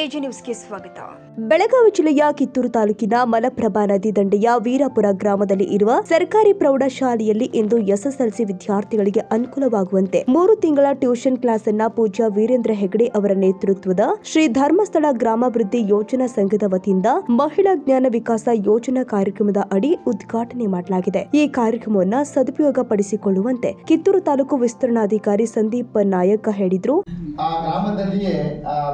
AG ನ್ಯೂಸ್ಗೆ ಸ್ವಾಗತ. ಬೆಳಗಾವಿ ಜಿಲ್ಲೆಯ ಕಿತ್ತೂರು ತಾಲೂಕಿನ ಮಲಪ್ರಭಾ ನದಿ ದಂಡೆಯ ವೀರಾಪುರ ಗ್ರಾಮದಲ್ಲಿ ಇರುವ ಸರ್ಕಾರಿ ಪ್ರೌಢಶಾಲೆಯಲ್ಲಿ ಇಂದು ಎಸ್ಎಸ್ಎಲ್ಸಿ ವಿದ್ಯಾರ್ಥಿಗಳಿಗೆ ಅನುಕೂಲವಾಗುವಂತೆ 3 ತಿಂಗಳ ಟ್ಯೂಷನ್ ಕ್ಲಾಸ್ ಅನ್ನ ಪೂಜ್ಯ ವೀರೇಂದ್ರ ಹೆಗಡೆ ಅವರ ನೇತೃತ್ವದ ಶ್ರೀ ಧರ್ಮಸ್ಥಳ ಗ್ರಾಮಾಭಿವೃದ್ಧಿ ಯೋಜನಾ ಸಂಘದ ವತಿಯಿಂದ ಮಹಿಳಾ ಜ್ಞಾನ ವಿಕಾಸ ಯೋಜನಾ ಕಾರ್ಯಕ್ರಮದ ಅಡಿ ಉದ್ಘಾಟನೆ ಮಾಡಲಾಗಿದೆ. ಈ ಕಾರ್ಯಕ್ರಮವನ್ನು ಸದುಪಯೋಗ ಪಡಿಸಿಕೊಳ್ಳುವಂತೆ ಕಿತ್ತೂರು ತಾಲೂಕು ವಿಸ್ತರಣಾಧಿಕಾರಿ ಸಂದೀಪ್ ನಾಯಕ್ ಹೇಳಿದರು. ಆ ಗ್ರಾಮದಲ್ಲಿಯೇ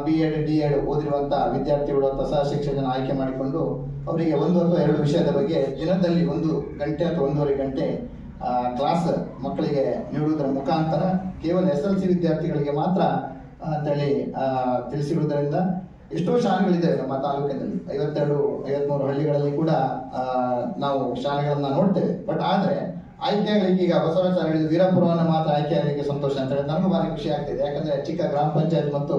BEd DEd ಓದಿರುವಂತಹ ವಿದ್ಯಾರ್ಥಿಗಳು ಅಥವಾ ಸಹ ಶಿಕ್ಷಕರನ್ನು ಆಯ್ಕೆ ಮಾಡಿಕೊಂಡು ಅವರಿಗೆ 1 ಅಥವಾ 2 ವಿಷಯದ ಬಗ್ಗೆ ದಿನದಲ್ಲಿ 1 ಗಂಟೆ ಅಥವಾ 1.5 ಗಂಟೆ ಕ್ಲಾಸ್ ಮಕ್ಕಳಿಗೆ ನೀಡುವುದರ ಮುಖಾಂತರ ಕೇವಲ SLC ವಿದ್ಯಾರ್ಥಿಗಳಿಗೆ ಮಾತ್ರ ಅಂತೇಳಿ ತಿಳಿಸಿರುವುದರಿಂದ ಎಷ್ಟೋ ಶಾಲೆಗಳಿದ್ದಾವೆ ನಮ್ಮ ತಾಲೂಕಿನಲ್ಲಿ. 52-53 ಹಳ್ಳಿಗಳಲ್ಲಿ ಕೂಡ ನಾವು ಶಾಲೆಗಳನ್ನ ನೋಡ್ತೇವೆ. ಬಟ್ ಆದರೆ ಆಯ್ಕೆಯಾಗಲಿಕ್ಕೆ ಈಗ ಬಸವರಾಜ ವೀರಾಪುರವನ್ನು ಮಾತ್ರ ಆಯ್ಕೆ ಆಗಲಿಕ್ಕೆ ಸಂತೋಷ ಅಂತ ಹೇಳಿ ನನಗೂ ಭಾರಿ ಖುಷಿ ಆಗ್ತಿದೆ. ಯಾಕಂದ್ರೆ ಚಿಕ್ಕ ಗ್ರಾಮ ಪಂಚಾಯತ್ ಮತ್ತು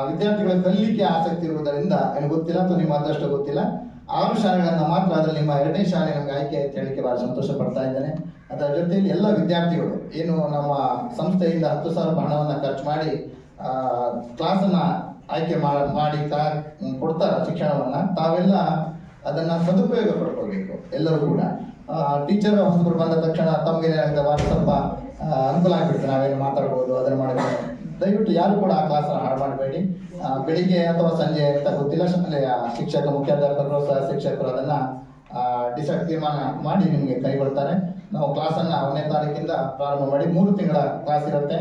ವಿದ್ಯಾರ್ಥಿಗಳ ಕಲಿಲಿಕ್ಕೆ ಆಸಕ್ತಿ ಇರುವುದರಿಂದ ನನಗೆ ಗೊತ್ತಿಲ್ಲ ಅಥವಾ ನಿಮ್ಮ ಅದೃಷ್ಟ ಗೊತ್ತಿಲ್ಲ, 6 ಶಾಲೆಗಳನ್ನ ಮಾತ್ರ ಅದರಲ್ಲಿ ನಿಮ್ಮ 2ನೇ ಶಾಲೆ ನಮಗೆ ಆಯ್ಕೆ ಅಂತ ಹೇಳಲಿಕ್ಕೆ ಬಹಳ ಸಂತೋಷ ಪಡ್ತಾ ಇದ್ದೇನೆ. ಅದರ ಜೊತೆಯಲ್ಲಿ ಎಲ್ಲ ವಿದ್ಯಾರ್ಥಿಗಳು ಏನು ನಮ್ಮ ಸಂಸ್ಥೆಯಿಂದ 10,000 ಹಣವನ್ನು ಖರ್ಚು ಮಾಡಿ ಕ್ಲಾಸನ್ನ ಆಯ್ಕೆ ಮಾಡಿ ಕೊಡ್ತಾರ ಶಿಕ್ಷಣವನ್ನ, ತಾವೆಲ್ಲ ಅದನ್ನ ಸದುಪಯೋಗ ಪಡ್ಕೊಳ್ಬೇಕು. ಎಲ್ಲರೂ ಕೂಡ ಟೀಚರ್ ಹೊಸಬರು ಬಂದ ತಕ್ಷಣ ತಮಗೆ ಸ್ವಲ್ಪ ಅನುಕೂಲ ಆಗಿಬಿಡುತ್ತೆ, ನಾವೇನು ಮಾತಾಡ್ಬೋದು ಅದನ್ನು ಮಾಡಬೇಕು. ದಯವಿಟ್ಟು ಯಾರು ಕೂಡ ಆ ಕ್ಲಾಸನ್ನು ಹಾಳು ಮಾಡಬೇಡಿ. ಬೆಳಿಗ್ಗೆ ಅಥವಾ ಸಂಜೆ ಅಂತ ಗೊತ್ತಿಲ್ಲ, ಶಿಕ್ಷಕ ಮುಖ್ಯಾಧ್ಯಾಪಕರು ಸಹ ಶಿಕ್ಷಕರು ಅದನ್ನು ತೀರ್ಮಾನ ಮಾಡಿ ನಿಮಗೆ ಕೈಗೊಳ್ತಾರೆ. ನಾವು ಕ್ಲಾಸನ್ನು 1ನೇ ತಾರೀಕಿಂದ ಪ್ರಾರಂಭ ಮಾಡಿ 3 ತಿಂಗಳ ಕ್ಲಾಸ್ ಇರುತ್ತೆ.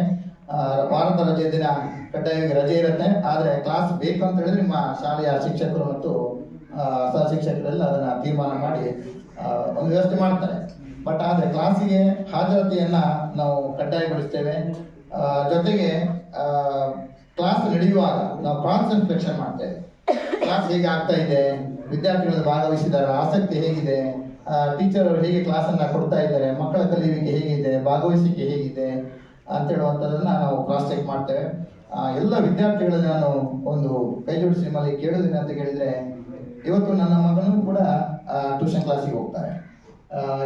ವಾರದ ರಜೆ ದಿನ ಕಡ್ಡಾಯವಾಗಿ ರಜೆ ಇರುತ್ತೆ. ಆದರೆ ಕ್ಲಾಸ್ ಬೇಕು ಅಂತ ಹೇಳಿದ್ರೆ ನಿಮ್ಮ ಶಾಲೆಯ ಶಿಕ್ಷಕರು ಮತ್ತು ಸಹ ಶಿಕ್ಷಕರೆಲ್ಲ ಅದನ್ನು ತೀರ್ಮಾನ ಮಾಡಿ ಒಂದು ವ್ಯವಸ್ಥೆ ಮಾಡ್ತಾರೆ. ಬಟ್ ಆದರೆ ಕ್ಲಾಸಿಗೆ ಹಾಜರಾತಿಯನ್ನ ನಾವು ಕಡ್ಡಾಯಗೊಳಿಸ್ತೇವೆ. ಜೊತೆಗೆ ಕ್ಲಾಸ್ ನಡೆಯುವಾಗ ನಾವು ಕ್ರಾಸ್ ಇನ್ಸ್ಪೆಕ್ಷನ್ ಮಾಡ್ತೇವೆ. ಕ್ಲಾಸ್ ಹೇಗೆ ಆಗ್ತಾ ಇದೆ, ವಿದ್ಯಾರ್ಥಿಗಳು ಭಾಗವಹಿಸಿದ್ದಾರೆ, ಆಸಕ್ತಿ ಹೇಗಿದೆ, ಟೀಚರ್ ಅವರು ಹೇಗೆ ಕ್ಲಾಸನ್ನು ಕೊಡ್ತಾ ಇದ್ದಾರೆ, ಮಕ್ಕಳ ಕಲಿಯುವಿಕೆ ಹೇಗಿದೆ, ಭಾಗವಹಿಸಿಕೆ ಹೇಗಿದೆ ಅಂತ ಹೇಳುವಂಥದ್ದನ್ನ ನಾವು ಕ್ರಾಸ್ ಚೆಕ್ ಮಾಡ್ತೇವೆ. ಎಲ್ಲ ವಿದ್ಯಾರ್ಥಿಗಳಲ್ಲಿ ನಾನು ಒಂದು ಕೈ ಜೋಡಿಸಿ ನಿಮ್ಮಲ್ಲಿ ಕೇಳೋದಿನ ಅಂತ ಕೇಳಿದ್ರೆ, ಇವತ್ತು ನನ್ನ ಮಗನೂ ಕೂಡ ಟ್ಯೂಷನ್ ಕ್ಲಾಸಿಗೆ ಹೋಗ್ತಾರೆ.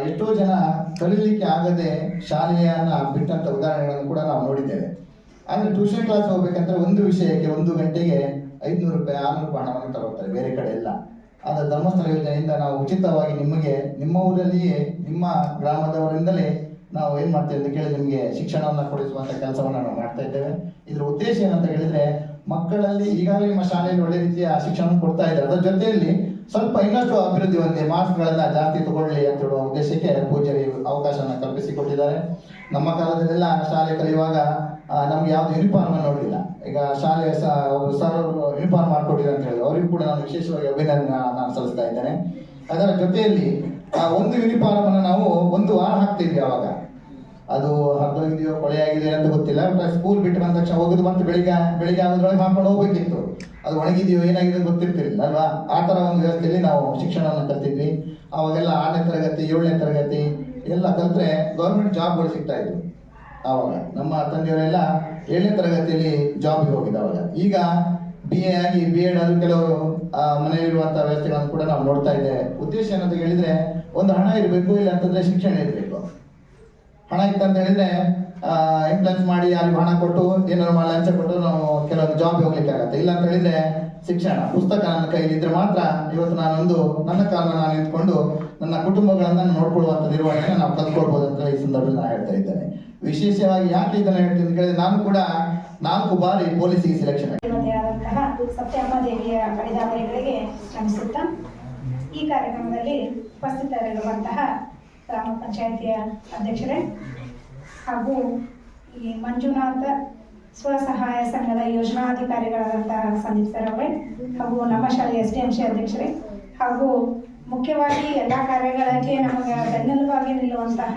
ಎಷ್ಟೋ ಜನ ಕಲೀಲಿಕ್ಕೆ ಆಗದೆ ಶಾಲೆಯನ್ನ ಬಿಟ್ಟಂತ ಉದಾಹರಣೆಗಳನ್ನು ಕೂಡ ನಾವು ನೋಡಿದ್ದೇವೆ. ಆದರೆ ಟ್ಯೂಷನ್ ಕ್ಲಾಸ್ ಹೋಗ್ಬೇಕಂದ್ರೆ ಒಂದು ವಿಷಯಕ್ಕೆ 1 ಗಂಟೆಗೆ 500 ರೂಪಾಯಿ 600 ರೂಪಾಯಿ ಹಣವನ್ನು ತಗೋತಾರೆ ಬೇರೆ ಕಡೆ ಎಲ್ಲ. ಆದರೆ ಧರ್ಮಸ್ಥಳ ಯೋಜನೆಯಿಂದ ನಾವು ಉಚಿತವಾಗಿ ನಿಮಗೆ ನಿಮ್ಮ ಊರಲ್ಲಿಯೇ ನಿಮ್ಮ ಗ್ರಾಮದವರಿಂದಲೇ ನಾವು ಏನ್ ಮಾಡ್ತೇವೆ ಅಂತ ಕೇಳಿ ನಿಮಗೆ ಶಿಕ್ಷಣವನ್ನು ಕೊಡಿಸುವಂತ ಕೆಲಸವನ್ನು ನಾವು ಮಾಡ್ತಾ ಇದ್ದೇವೆ. ಇದರ ಉದ್ದೇಶ ಏನಂತ ಹೇಳಿದ್ರೆ, ಮಕ್ಕಳಲ್ಲಿ ಈಗಾಗಲೇ ನಿಮ್ಮ ಶಾಲೆಯಲ್ಲಿ ಒಳ್ಳೆ ರೀತಿಯ ಶಿಕ್ಷಣ ಕೊಡ್ತಾ ಇದ್ದಾರೆ, ಅದರ ಜೊತೆಯಲ್ಲಿ ಸ್ವಲ್ಪ ಇನ್ನಷ್ಟು ಅಭಿವೃದ್ಧಿ ಹೊಂದಿ ಮಾರ್ಕ್ಸ್ಗಳನ್ನ ಜಾಸ್ತಿ ತಗೊಳ್ಳಿ ಅಂತ ಹೇಳುವ ಉದ್ದೇಶಕ್ಕೆ ಪೂಜ್ಯರು ಅವಕಾಶವನ್ನು ಕಲ್ಪಿಸಿಕೊಟ್ಟಿದ್ದಾರೆ. ನಮ್ಮ ಕಾಲದಲ್ಲೆಲ್ಲ ಶಾಲೆ ಕಲಿಯುವಾಗ ನಮ್ಗೆ ಯಾವ್ದು ಯೂನಿಫಾರ್ಮ್ ನೋಡಲಿಲ್ಲ. ಈಗ ಶಾಲೆ ಸರ್ ಯೂನಿಫಾರ್ಮ್ ಮಾಡ್ಕೊಟ್ಟಿದ್ದಾರೆ ಅಂತ ಹೇಳಿ ಅವರಿಗೂ ಕೂಡ ನಾನು ವಿಶೇಷವಾಗಿ ಅಭಿನಂದನೆ ನಾನು ಸಲ್ಲಿಸ್ತಾ ಇದ್ದೇನೆ. ಅದರ ಜೊತೆಯಲ್ಲಿ ಒಂದು ಯೂನಿಫಾರ್ಮ್ ಅನ್ನು ನಾವು 1 ವಾರ ಹಾಕ್ತಿದ್ವಿ. ಅವಾಗ ಅದು ಹರಿದೋಗಿದೆಯೋ ಕೊಳೆಯಾಗಿದೆಯೋ ಅಂತ ಗೊತ್ತಿಲ್ಲ. ಸ್ಕೂಲ್ ಬಿಟ್ಟು ಬಂದ ತಕ್ಷಣ ಹೋಗುದು ಮತ್ತೆ ಬೆಳಿಗ್ಗೆ ಆಗೋದ್ರೊಳಗೆ ಹಾಕೊಂಡು ಹೋಗ್ಬೇಕಿತ್ತು. ಅದು ಒಣಗಿದೆಯೋ ಏನಾಗಿದೆ ಗೊತ್ತಿರ್ತಿರ್ಲಿಲ್ಲ ಅಲ್ವಾ. ಆ ತರ ಒಂದು ವ್ಯವಸ್ಥೆಯಲ್ಲಿ ನಾವು ಶಿಕ್ಷಣವನ್ನು ಕಲ್ತಿದ್ವಿ. ಅವಾಗೆಲ್ಲ 6ನೇ ತರಗತಿ 7ನೇ ತರಗತಿ ಎಲ್ಲ ಕಲ್ತ್ರೆ ಗೌರ್ಮೆಂಟ್ ಜಾಬ್ಗಳು ಸಿಗ್ತಾ ಇದ್ವು. ಆವಾಗ ನಮ್ಮ ತಂದೆಯವರೆಲ್ಲ 7ನೇ ತರಗತಿಯಲ್ಲಿ ಜಾಬ್ಗೆ ಹೋಗಿದ್ದು. ಈಗ BA ಆಗಿ BEd ಆದ್ರೂ ಕೆಲವರು ಮನೆಯಲ್ಲಿರುವಂತಹ ವ್ಯವಸ್ಥೆಗಳನ್ನು ಕೂಡ ನಾವು ನೋಡ್ತಾ ಇದ್ದೇವೆ. ಉದ್ದೇಶ ಏನಂತ ಹೇಳಿದ್ರೆ, ಒಂದು ಹಣ ಇರಬೇಕು, ಇಲ್ಲ ಅಂತಂದ್ರೆ ಶಿಕ್ಷಣ ಇರಬೇಕು. ಹಣ ಇತ್ತಂತ ಹೇಳಿದ್ರೆ ಇನ್ಫ್ಲುಯೆನ್ಸ್ ಮಾಡಿ ಅಲ್ಲಿ ಹಣ ಕೊಟ್ಟು ಏನಾದ್ರು ಲಂಚ ಕೊಟ್ಟು ನಾವು ಕೆಲವೊಂದು ಜಾಬ್ ಹೋಗ್ಲಿಕ್ಕೆ ಆಗತ್ತೆ. ಇಲ್ಲ ಅಂತ ಹೇಳಿದ್ರೆ ಶಿಕ್ಷಣ ಪುಸ್ತಕ ನನ್ನ ಕೈಲಿ ಇದ್ರೆ ಮಾತ್ರ ಇವತ್ತು ನನ್ನ ಕಾಲನ ನಾನು ನಿಂತ್ಕೊಂಡು ನನ್ನ ಕುಟುಂಬಗಳನ್ನ ನೋಡ್ಕೊಳ್ಳುವಂತ ನಿರ್ವಹಣೆ ನಾವು ಕಲ್ತ್ಕೊಳ್ಬಹುದು ಅಂತ ಈ ಸಂದರ್ಭದಲ್ಲಿ ನಾನು ಹೇಳ್ತಾ ಇದ್ದೇನೆ. ವಿಶೇಷವಾಗಿ ಯಾಕೆ ಇದನ್ನ ಹೇಳ್ತೀನಿ ಅಂತ ಹೇಳಿದ್ರೆ, ನಾನು ಕೂಡ 4 ಬಾರಿ ಪೊಲೀಸಿಗೆ ಸೆಲೆಕ್ಷನ್ ಸತ್ಯಮ್ಮ ದೇವಿಯ ಕಡಿದಾವಳಿಗಳಿಗೆ ಶ್ರಮಿಸುತ್ತಾ ಈ ಕಾರ್ಯಕ್ರಮದಲ್ಲಿ ಉಪಸ್ಥಿತರಿರುವಂತಹ ಗ್ರಾಮ ಪಂಚಾಯಿತಿಯ ಅಧ್ಯಕ್ಷರೇ ಹಾಗೂ ಈ ಮಂಜುನಾಥ ಸ್ವಸಹಾಯ ಸಂಘದ ಯೋಜನಾಧಿಕಾರಿಗಳಾದಂತಹ ಸಂದೀಪ್ ಸರ್ ಅವರೇ, ಹಾಗೂ ನಮ್ಮ ಶಾಲೆಯ SDMC ಅಧ್ಯಕ್ಷರೇ, ಹಾಗೂ ಮುಖ್ಯವಾಗಿ ಎಲ್ಲ ಕಾರ್ಯಗಳಿಗೆ ನಮಗೆ ಬೆನ್ನೆಲುಬಾಗಿ ನಿಲ್ಲುವಂತಹ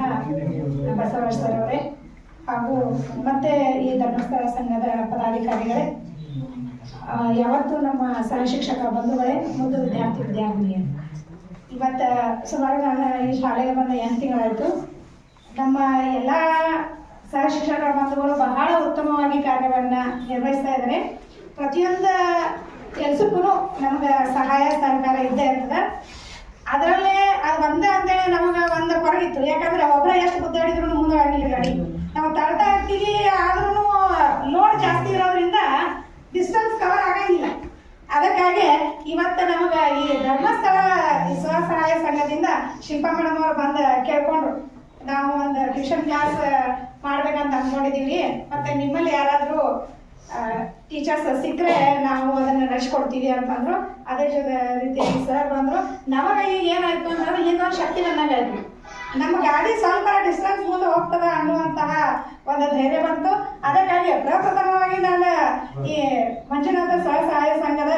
ಬಸವರಾಜ್ ಸರ್ ಅವರೇ, ಹಾಗೂ ಮತ್ತೆ ಈ ಧರ್ಮಸ್ಥಳ ಸಂಘದ ಪದಾಧಿಕಾರಿಗಳೇ, ಯಾವತ್ತು ನಮ್ಮ ಸಹ ಶಿಕ್ಷಕ ಬಂಧುಗಳೇ, ಮುದ್ದು ವಿದ್ಯಾರ್ಥಿನಿಯರು. ಇವತ್ತು ಸುಮಾರು ನಾನು ಈ ಶಾಲೆಗೆ ಬಂದ 8 ತಿಂಗಳಾಯಿತು. ನಮ್ಮ ಎಲ್ಲ ಸಹ ಶಿಕ್ಷಕರ ಬಂಧುಗಳು ಬಹಳ ಉತ್ತಮವಾಗಿ ಕಾರ್ಯವನ್ನು ನಿರ್ವಹಿಸ್ತಾ ಇದ್ದಾರೆ. ಪ್ರತಿಯೊಂದು ಕೆಲಸಕ್ಕೂ ನಮಗೆ ಸಹಾಯ ಸಹಕಾರ ಇದ್ದೇ ಇರ್ತದೆ. ಅದರಲ್ಲೇ ಅದು ಅಂತೇಳಿ ನಮಗೆ ಒಂದು ಹೊರಗಿತ್ತು. ಯಾಕಂದ್ರೆ ಒಬ್ಬರೇ ಎಷ್ಟು ಗುದ್ದಾಡಿದ್ರು ಮುಂದೆ ಆಗಿಲ್ಲ ಗಾಡಿ. ನಾವು ತಳ್ತಾ ಇರ್ತೀವಿ, ಆದ್ರೂ ಲೋಡ್ ಜಾಸ್ತಿ ಇರೋದ್ರಿಂದ ಡಿಸ್ಟೆನ್ಸ್ ಕವರ್ ಆಗಂಗಿಲ್ಲ. ಸಂಘದಿಂದ ಶಿಲ್ಪಾ ಮೇಡಮ್ ಅವರು ಬಂದು ಕೇಳ್ಕೊಂಡ್ರು, ನಾವು ಒಂದು ಟ್ಯೂಷನ್ ಕ್ಲಾಸ್ ಮಾಡ್ಬೇಕಂತ ಅನ್ಕೊಂಡಿದೀವಿ, ಮತ್ತೆ ನಿಮ್ಮಲ್ಲಿ ಯಾರಾದ್ರೂ ಟೀಚರ್ಸ್ ಸಿಕ್ಕರೆ ನಾವು ಅದನ್ನ ನಡೆಸ್ಕೊಡ್ತೀವಿ ಅಂತಂದ್ರು. ಅದೇ ರೀತಿಯಾಗಿ ಸರ್ ಬಂದ್ರು. ನಮಗ ಈಗ ಏನಾಯ್ತು ಅಂದ್ರೆ ಇನ್ನೊಂದು ಶಕ್ತಿ ಬಂದಂಗಾಯ್ತು, ನಮ್ಮ ಗಾಡಿ ಸ್ವಲ್ಪ ಡಿಸ್ಟೆನ್ಸ್ ಮುಂದೆ ಹೋಗ್ತದ ಅನ್ನುವಂತಹ ಒಂದು ಧೈರ್ಯ ಬಂತು. ಅದಕ್ಕಾಗಿ ಪ್ರಪ್ರಥಮವಾಗಿ ನಾನು ಈ ಮಂಜುನಾಥ ಸ್ವಸಹಾಯ ಸಂಘದ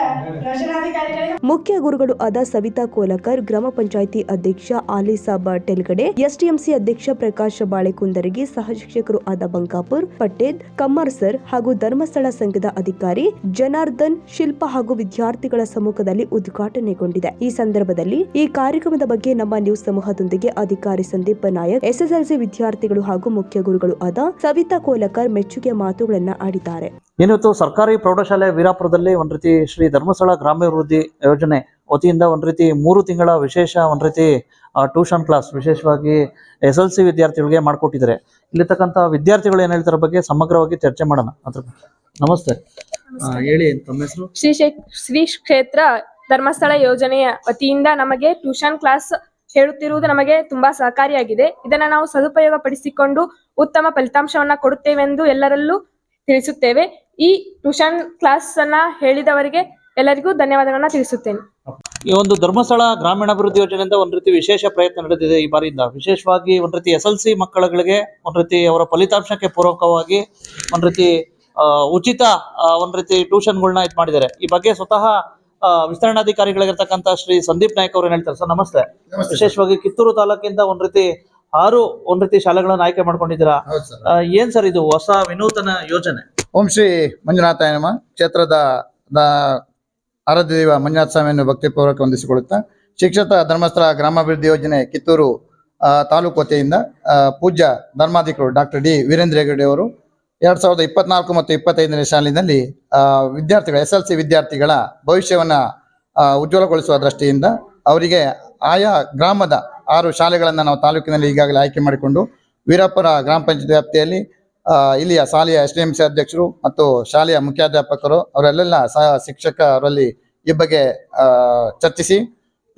ರಚನಾಧಿಕಾರಿಗಳಿಗೆ ಮುಖ್ಯ ಗುರುಗಳು ಆದ ಸವಿತಾ ಕೋಲಕರ್, ಗ್ರಾಮ ಪಂಚಾಯಿತಿ ಅಧ್ಯಕ್ಷ ಆಲಿಸಾಬ್ ಟೆಲ್ಗಡೆ, ಎಸ್ಟಿಎಂಸಿ ಅಧ್ಯಕ್ಷ ಪ್ರಕಾಶ್ ಬಾಳೆಕುಂದರಗಿ, ಸಹ ಶಿಕ್ಷಕರು ಆದ ಬಂಕಾಪುರ್, ಪಟ್ಟೇದ್, ಕಮ್ಮರ್ ಸರ್ ಹಾಗೂ ಧರ್ಮಸ್ಥಳ ಸಂಘದ ಅಧಿಕಾರಿ ಜನಾರ್ದನ್, ಶಿಲ್ಪ ಹಾಗೂ ವಿದ್ಯಾರ್ಥಿಗಳ ಸಮ್ಮುಖದಲ್ಲಿ ಉದ್ಘಾಟನೆಗೊಂಡಿದೆ. ಈ ಸಂದರ್ಭದಲ್ಲಿ ಈ ಕಾರ್ಯಕ್ರಮದ ಬಗ್ಗೆ ನಮ್ಮ ನ್ಯೂಸ್ ಸಮೂಹದೊಂದಿಗೆ ಅಧಿಕಾರಿ ಸಂದೀಪ್ ನಾಯಕ್, ಎಸ್ಎಸ್ಎಲ್ಸಿ ವಿದ್ಯಾರ್ಥಿಗಳು ಹಾಗೂ ಮುಖ್ಯ ಗುರುಗಳು ಆದ ಸವಿತಾ ಕೋಲಕರ್ ಮೆಚ್ಚುಗೆ ಮಾತುಗಳನ್ನ ಆಡಿದ್ದಾರೆ. ಏನಿವತ್ತು ಸರ್ಕಾರಿ ಪ್ರೌಢಶಾಲೆ ವೀರಾಪುರದಲ್ಲಿ ಒಂದ್ ರೀತಿ ಶ್ರೀ ಧರ್ಮಸ್ಥಳ ಗ್ರಾಮಾಭಿವೃದ್ಧಿ ಯೋಜನೆ ವತಿಯಿಂದ ಒಂದ್ ರೀತಿ 3 ತಿಂಗಳ ವಿಶೇಷ ಒಂದ್ ರೀತಿ ಟ್ಯೂಷನ್ ಕ್ಲಾಸ್ ವಿಶೇಷವಾಗಿ SLC ವಿದ್ಯಾರ್ಥಿಗಳಿಗೆ ಮಾಡಿಕೊಟ್ಟಿದ್ದಾರೆ. ಇಲ್ಲಿರ್ತಕ್ಕಂಥ ವಿದ್ಯಾರ್ಥಿಗಳು ಏನ್ ಹೇಳ್ತಾರ ಬಗ್ಗೆ ಸಮಗ್ರವಾಗಿ ಚರ್ಚೆ ಮಾಡೋಣ. ಅದ್ರ ನಮಸ್ತೆ, ಹೇಳಿ ತಮ್ಮ ಹೆಸರು? ಶ್ರೀ ಕ್ಷೇತ್ರ ಧರ್ಮಸ್ಥಳ ಯೋಜನೆಯ ವತಿಯಿಂದ ನಮಗೆ ಟ್ಯೂಷನ್ ಕ್ಲಾಸ್ ಹೇಳುತ್ತಿರುವುದು ನಮಗೆ ತುಂಬಾ ಸಹಕಾರಿಯಾಗಿದೆ. ಇದನ್ನ ನಾವು ಸದುಪಯೋಗ ಪಡಿಸಿಕೊಂಡು ಉತ್ತಮ ಫಲಿತಾಂಶವನ್ನ ಕೊಡುತ್ತೇವೆಂದು ಎಲ್ಲರಲ್ಲೂ ತಿಳಿಸುತ್ತೇವೆ. ಈ ಟ್ಯೂಷನ್ ಕ್ಲಾಸ್ ಅನ್ನ ಹೇಳಿದವರಿಗೆ ಎಲ್ಲರಿಗೂ ಧನ್ಯವಾದಗಳನ್ನ ತಿಳಿಸುತ್ತೇನೆ. ಈ ಒಂದು ಧರ್ಮಸ್ಥಳ ಗ್ರಾಮೀಣಾಭಿವೃದ್ಧಿ ಯೋಜನೆಯಿಂದ ಒಂದ್ ರೀತಿ ವಿಶೇಷ ಪ್ರಯತ್ನ ನಡೆದಿದೆ ಈ ಬಾರಿಯಿಂದ. ವಿಶೇಷವಾಗಿ ಒಂದ್ ರೀತಿ SLC ಮಕ್ಕಳುಗಳಿಗೆ ಒಂದ್ ರೀತಿ ಅವರ ಫಲಿತಾಂಶಕ್ಕೆ ಪೂರಕವಾಗಿ ಒಂದ್ ರೀತಿ ಉಚಿತ ಒಂದ್ ರೀತಿ ಟ್ಯೂಷನ್ಗಳನ್ನ ಇದು ಮಾಡಿದ್ದಾರೆ. ಈ ಬಗ್ಗೆ ಸ್ವತಃ ವಿಸ್ತರಣಾಧಿಕಾರಿಗಳಿರ್ತಕ್ಕಂಥ ಶ್ರೀ ಸಂದೀಪ್ ನಾಯಕ್ ಅವರು ಏನ್ ಹೇಳ್ತಾರೆ? ಸರ್ ನಮಸ್ತೆ. ವಿಶೇಷವಾಗಿ ಕಿತ್ತೂರು ತಾಲೂಕಿಂದ ಒಂದ್ ರೀತಿ 6 ಶಾಲೆಗಳನ್ನ ಆಯ್ಕೆ ಮಾಡ್ಕೊಂಡಿದ್ದೀರಾ. ಏನ್ ಸರ್ ಇದು ಹೊಸ ವಿನೂತನ ಯೋಜನೆ? ಓಂ ಶ್ರೀ ಮಂಜುನಾಥಾಯ ನಮಃ. ಕ್ಷೇತ್ರದ ಆರಾಧ್ಯ ದೈವ ಮಂಜುನಾಥ ಸ್ವಾಮಿಯನ್ನು ಭಕ್ತಿಪೂರ್ವಕ ವಂದಿಸಿಕೊಳ್ಳುತ್ತಾ, ಶಿಕ್ಷಕ ಧರ್ಮಸ್ಥಳ ಗ್ರಾಮಾಭಿವೃದ್ಧಿ ಯೋಜನೆ ಕಿತ್ತೂರು ತಾಲೂಕು ವತಿಯಿಂದ ಪೂಜ್ಯ ಧರ್ಮಾಧಿಕಾರಿ ಡಾಕ್ಟರ್ ಡಿ ವೀರೇಂದ್ರ ಹೆಗಡೆ ಅವರು 2024 ಮತ್ತು 25ನೇ ಸಾಲಿನಲ್ಲಿ ವಿದ್ಯಾರ್ಥಿಗಳ SLC ವಿದ್ಯಾರ್ಥಿಗಳ ಭವಿಷ್ಯವನ್ನ ಉಜ್ವಲಗೊಳಿಸುವ ದೃಷ್ಟಿಯಿಂದ ಅವರಿಗೆ ಆಯಾ ಗ್ರಾಮದ 6 ಶಾಲೆಗಳನ್ನು ನಾವು ತಾಲೂಕಿನಲ್ಲಿ ಈಗಾಗಲೇ ಆಯ್ಕೆ ಮಾಡಿಕೊಂಡು ವೀರಾಪುರ ಗ್ರಾಮ ಪಂಚಾಯತ್ ವ್ಯಾಪ್ತಿಯಲ್ಲಿ ಇಲ್ಲಿಯ ಶಾಲೆಯ SDMC ಅಧ್ಯಕ್ಷರು ಮತ್ತು ಶಾಲೆಯ ಮುಖ್ಯಾಧ್ಯಾಪಕರು ಅವರೆಲ್ಲ ಸಹ ಶಿಕ್ಷಕರಲ್ಲಿ ಈ ಬಗ್ಗೆ ಚರ್ಚಿಸಿ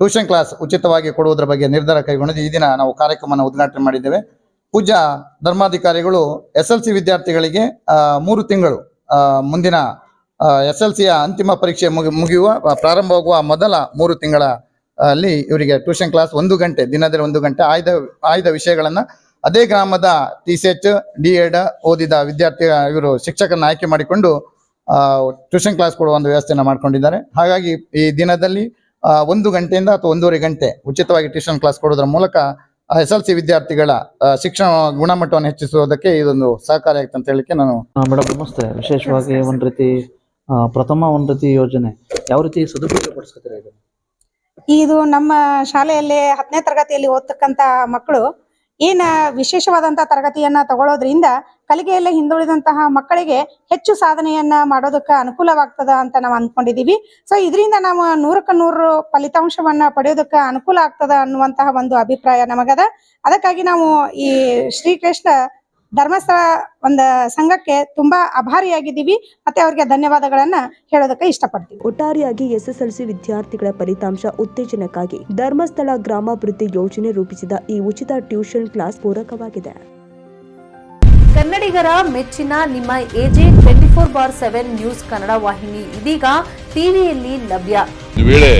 ಟ್ಯೂಷನ್ ಕ್ಲಾಸ್ ಉಚಿತವಾಗಿ ಕೊಡುವುದರ ಬಗ್ಗೆ ನಿರ್ಧಾರ ಕೈಗೊಂಡು ಈ ದಿನ ನಾವು ಕಾರ್ಯಕ್ರಮವನ್ನು ಉದ್ಘಾಟನೆ ಮಾಡಿದ್ದೇವೆ. ಪೂಜ್ಯ ಧರ್ಮಾಧಿಕಾರಿಗಳು SLC ವಿದ್ಯಾರ್ಥಿಗಳಿಗೆ 3 ತಿಂಗಳು ಮುಂದಿನ SLCಯ ಅಂತಿಮ ಪರೀಕ್ಷೆ ಮುಗಿಯುವ ಪ್ರಾರಂಭವಾಗುವ ಮೊದಲ 3 ತಿಂಗಳ ಅಲ್ಲಿ ಇವರಿಗೆ ಟ್ಯೂಷನ್ ಕ್ಲಾಸ್ 1 ಗಂಟೆ, ದಿನದಲ್ಲಿ 1 ಗಂಟೆ ಆಯ್ದ ವಿಷಯಗಳನ್ನ ಅದೇ ಗ್ರಾಮದ TCH D.Ed ಓದಿದ ವಿದ್ಯಾರ್ಥಿ ಇವರು ಶಿಕ್ಷಕರನ್ನ ಆಯ್ಕೆ ಮಾಡಿಕೊಂಡು ಟ್ಯೂಷನ್ ಕ್ಲಾಸ್ ಕೊಡುವ ಒಂದು ವ್ಯವಸ್ಥೆಯನ್ನು ಮಾಡ್ಕೊಂಡಿದ್ದಾರೆ. ಹಾಗಾಗಿ ಈ ದಿನದಲ್ಲಿ 1 ಗಂಟೆಯಿಂದ ಅಥವಾ 1.5 ಗಂಟೆ ಉಚಿತವಾಗಿ ಟ್ಯೂಷನ್ ಕ್ಲಾಸ್ ಕೊಡೋದ್ರ ಮೂಲಕ SLC ವಿದ್ಯಾರ್ಥಿಗಳ ಶಿಕ್ಷಣ ಗುಣಮಟ್ಟವನ್ನು ಹೆಚ್ಚಿಸುವುದಕ್ಕೆ ಇದೊಂದು ಸಹಕಾರಿ ಆಗುತ್ತೆ ಅಂತ ಹೇಳಿಕ್ಕೆ ನಾನು. ಮೇಡಮ್ ನಮಸ್ತೆ. ವಿಶೇಷವಾಗಿ ಒಂದ್ ರೀತಿ ಪ್ರಥಮ ಒಂದ್ ರೀತಿ ಯೋಜನೆ ಯಾವ ರೀತಿ ಸದುಪಯೋಗ ಪಡಿಸ್ಕೊತೀರಾ? ಇದು ನಮ್ಮ ಶಾಲೆಯಲ್ಲಿ 10ನೇ ತರಗತಿಯಲ್ಲಿ ಓದ್ತಕ್ಕಂತ ಮಕ್ಕಳು ಏನ ವಿಶೇಷವಾದಂತಹ ತರಗತಿಯನ್ನ ತಗೊಳ್ಳೋದ್ರಿಂದ ಕಲಿಕೆಯಲ್ಲಿ ಹಿಂದುಳಿದಂತಹ ಮಕ್ಕಳಿಗೆ ಹೆಚ್ಚು ಸಾಧನೆಯನ್ನ ಮಾಡೋದಕ್ಕೆ ಅನುಕೂಲವಾಗ್ತದ ಅಂತ ನಾವು ಅಂದ್ಕೊಂಡಿದೀವಿ. ಸೊ ಇದರಿಂದ ನಾವು 100ಕ್ಕೆ 100 ಫಲಿತಾಂಶವನ್ನ ಪಡೆಯೋದಕ್ಕೆ ಅನುಕೂಲ ಆಗ್ತದ ಅನ್ನುವಂತಹ ಒಂದು ಅಭಿಪ್ರಾಯ ನಮಗದ. ಅದಕ್ಕಾಗಿ ನಾವು ಈ ಶ್ರೀಕೃಷ್ಣ ಧರ್ಮಸ್ಥಳ ಒಂದು ಸಂಘಕ್ಕೆ ತುಂಬಾ ಆಭಾರಿಯಾಗಿದ್ದೀವಿ ಮತ್ತೆ ಅವರಿಗೆ ಧನ್ಯವಾದಗಳನ್ನ ಹೇಳೋದಕ್ಕೆ ಇಷ್ಟಪಡ್ತೀವಿ. ಒಟ್ಟಾರೆಯಾಗಿ SSLC ವಿದ್ಯಾರ್ಥಿಗಳ ಫಲಿತಾಂಶ ಉತ್ತೇಜನಕ್ಕಾಗಿ ಧರ್ಮಸ್ಥಳ ಗ್ರಾಮಾಭಿವೃದ್ಧಿ ಯೋಜನೆ ರೂಪಿಸಿದ ಈ ಉಚಿತ ಟ್ಯೂಷನ್ ಕ್ಲಾಸ್ ಪೂರಕವಾಗಿದೆ. ಕನ್ನಡಿಗರ ಮೆಚ್ಚಿನ ನಿಮ್ಮ AJ 24/7 ನ್ಯೂಸ್ ಕನ್ನಡ ವಾಹಿನಿ ಇದೀಗ ಟಿವಿಯಲ್ಲಿ ಲಭ್ಯ. ವೇಳೆ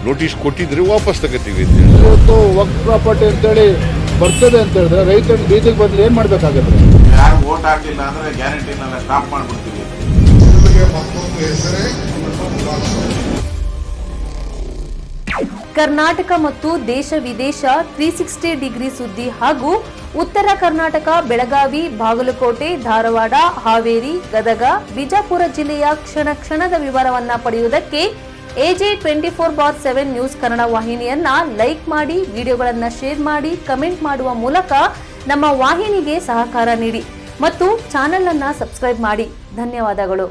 ನೋಟಿಸ್ ಕೊಟ್ಟಿದ್ರೆ ವಾಪಸ್ ತಗೋತೀವಿ. ಇವತ್ತು ವಕ್ಫ್ ಪ್ರಾಪರ್ಟಿ ಅಂತೇಳಿ ಬರ್ತದೆ ಅಂತ ಹೇಳಿದ್ರೆ ರೈತರು ಬೀದಿಗೆ ಬಂದ್ರೆ ಏನ್ ಮಾಡ್ಬೇಕಾಗತ್ತೆ? ಯಾರು ವೋಟ್ ಹಾಕಿಲ್ಲ ಅಂದ್ರೆ ಗ್ಯಾರಂಟಿನೆಲ್ಲ ಸ್ಟಾಪ್ ಮಾಡ್ಬಿಡ್ತೀವಿ. ಕರ್ನಾಟಕ ಮತ್ತು ದೇಶ ವಿದೇಶ 360 ಡಿಗ್ರಿ ಸುದ್ದಿ ಹಾಗೂ ಉತ್ತರ ಕರ್ನಾಟಕ ಬೆಳಗಾವಿ, ಬಾಗಲಕೋಟೆ, ಧಾರವಾಡ, ಹಾವೇರಿ, ಗದಗ, ಬಿಜಾಪುರ ಜಿಲ್ಲೆಯ ಕ್ಷಣ ಕ್ಷಣದ ವಿವರವನ್ನ ಪಡೆಯುವುದಕ್ಕೆ AJ 24/7 ನ್ಯೂಸ್ ಕನ್ನಡ ವಾಹಿನಿಯನ್ನ ಲೈಕ್ ಮಾಡಿ, ವಿಡಿಯೋಗಳನ್ನ ಶೇರ್ ಮಾಡಿ, ಕಮೆಂಟ್ ಮಾಡುವ ಮೂಲಕ ನಮ್ಮ ವಾಹಿನಿಗೆ ಸಹಕಾರ ನೀಡಿ ಮತ್ತು ಚಾನೆಲ್ ಅನ್ನ ಸಬ್ಸ್ಕ್ರೈಬ್ ಮಾಡಿ. ಧನ್ಯವಾದಗಳು.